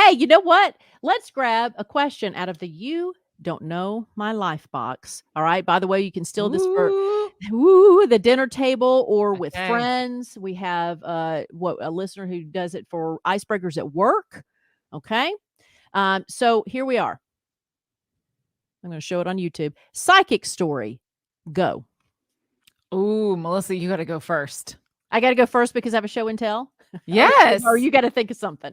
Hey, you know what? Let's grab a question out of the You Don't Know My Life box. All right. By the way, you can steal this for Ooh. the dinner table or with Okay. friends. We have what a listener who does it for icebreakers at work. Okay. So here we are. I'm going to show it on YouTube. Psychic story. Go. Ooh, Melissa, you got to go first. I got to go first because I have a show and tell. Or Yes. you got to think of something.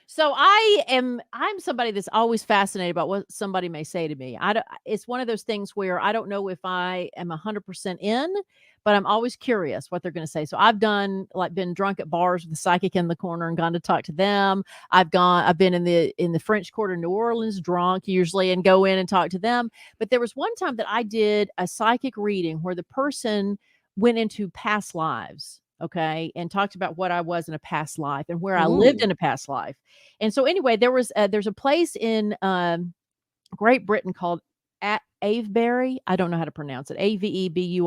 So I'm somebody that's always fascinated about what somebody may say to me. I don't, it's one of those things where I don't know if I am 100% in, but I'm always curious what they're going to say. So I've been drunk at bars with a psychic in the corner and gone to talk to them. I've been in the French Quarter, New Orleans, drunk usually, and go in and talk to them. But there was one time that I did a psychic reading where the person went into past lives, okay, and talked about what I was in a past life and where I lived Ooh. in a past life. And so anyway, there's a place in Great Britain called at Avebury. I don't know how to pronounce it. Avebury.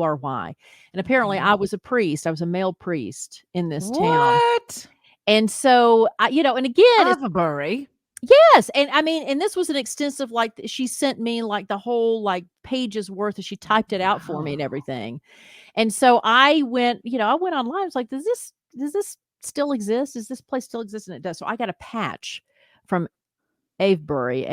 And apparently Okay. I was a priest. I was a male priest in this town. What? And so and again, it's Avebury. yes, and I mean, and this was an extensive like she sent me like the whole like pages worth and she typed it out for me Wow. and everything. And so I went online. I was like, does this still exist? Does this place still exist? And it does. So I got a patch from Avebury.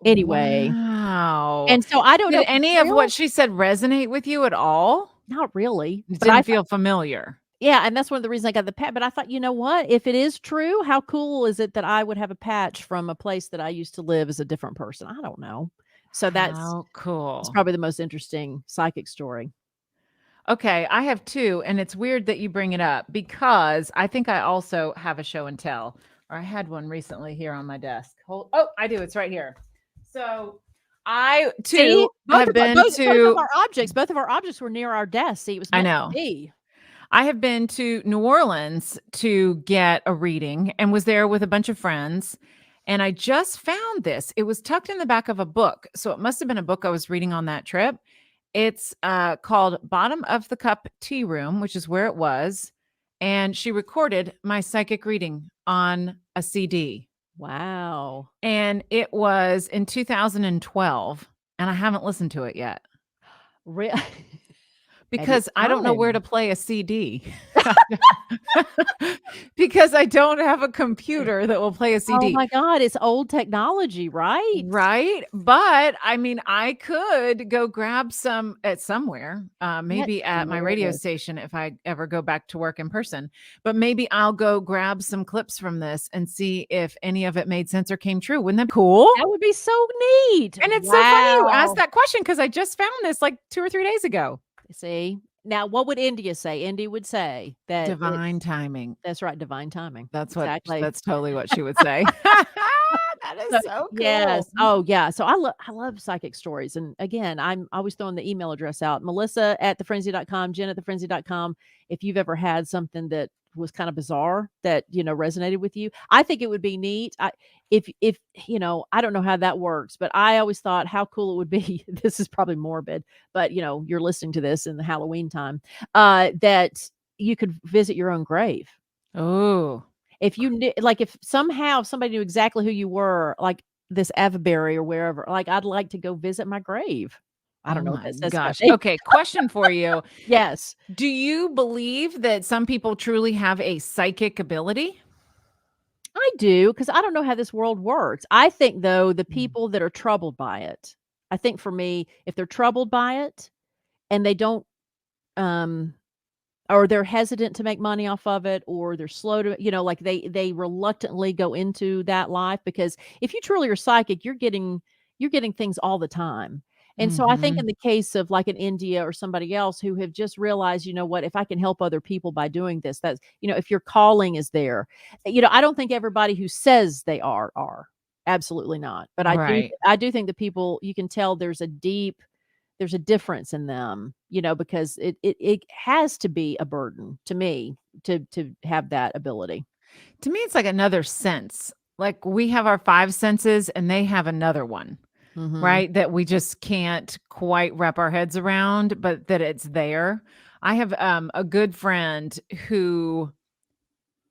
Anyway, Wow. and so I don't know Did if it's any of what real. she said resonate with you at all? Not really, It but I didn't thought, feel familiar. yeah, and that's one of the reasons I got the patch. But I thought, you know what? If it is true, how cool is it that I would have a patch from a place that I used to live as a different person? I don't know. So How it's cool. probably the most interesting psychic story. Okay, I have 2, and it's weird that you bring it up because I think I also have a show and tell, or I had one recently here on my desk. I do. It's right here. So I See, too have been to both of our objects were near our desk. See, it was I meant to know. be. I have been to New Orleans to get a reading and was there with a bunch of friends. And I just found this. It was tucked in the back of a book. So it must have been a book I was reading on that trip. It's called Bottom of the Cup Tea Room, which is where it was. And she recorded my psychic reading on a CD. Wow. And it was in 2012. And I haven't listened to it yet Re Maybe because it's I don't know where to time. play a CD. Because I don't have a computer that will play a Oh CD. my god, it's old technology, right? Right? But, I mean, I could go grab some at somewhere, That's maybe at my radio hilarious. station if I ever go back to work in person, but maybe I'll go grab some clips from this and see if any of it made sense or came true. Wouldn't that be cool? That would be so neat. And it's so funny you asked Wow. that question because I just found this, like, 2 or 3 days ago. See? Now what would India say? India would say that Divine it's timing. that's right, divine timing. Exactly. That's totally what she would say. That is So so yes. cool. Oh, yeah. So I love psychic stories, and again, I'm always throwing the email address out, Melissa@thefrenzy.com, Jenn@thefrenzy.com. If you've ever had something that was kind of bizarre that, resonated with you, I think it would be neat. If I don't know how that works, but I always thought how cool it would be. This is probably morbid, but you're listening to this in the Halloween time, that you could visit your own grave. Oh. If you knew like, if somehow somebody knew exactly who you were, like this Avebury or wherever, like, I'd like to go visit my grave. I don't Oh know what my that says about gosh. me. Okay, question for you. Yes, Do you believe that some people truly have a psychic ability? I do, because I don't know how this world works. I think, though, the Mm. people that are troubled by it, I think for me, if they're troubled by it and they don't, um or they're hesitant to make money off of it, or they're slow to like, they reluctantly go into that life, because if you truly are psychic, you're getting things all the time. And so I think in Mhm. the case of, like, in India or somebody else who have just realized, you know what, if I can help other people by doing this, that's if your calling is there. I don't think everybody who says they are. Absolutely not. But Right. I do think that people, you can tell there's a difference in them, because it has to be a burden to me to have that ability. To me, it's like another sense. Like we have our 5 senses and they have another one, Mhm. right? That we just can't quite wrap our heads around, but that it's there. I have a good friend who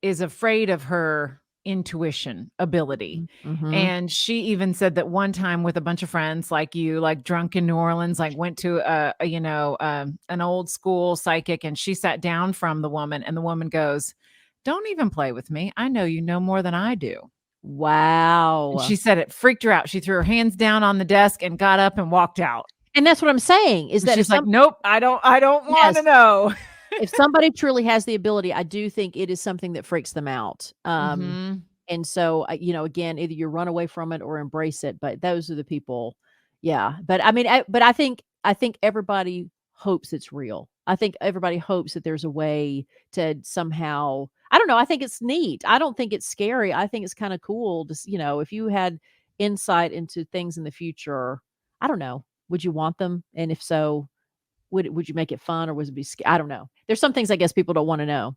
is afraid of her intuition ability. Mhm. And she even said that one time with a bunch of friends like you, like drunk in New Orleans, like went to an old school psychic, and she sat down from the woman, and the woman goes, "Don't even play with me. I know you know more than I do." And Wow. she said it freaked her out. She threw her hands down on the desk and got up and walked out. And that's what I'm saying, is And that if she's like, some "Nope, I don't wanna yes, know." if somebody truly has the ability, I do think it is something that freaks them out. Mhm. And so, again, either you run away from it or embrace it, but those are the people. Yeah, but I mean, I think everybody hopes it's real. I think everybody hopes that there's a way to somehow, I don't know, I think it's neat. I don't think it's scary. I think it's kinda cool to if you had insight into things in the future, I don't know, would you want them? And if so, would you make it fun, or would it be sca I don't know. There's some things I guess people don't wanna know.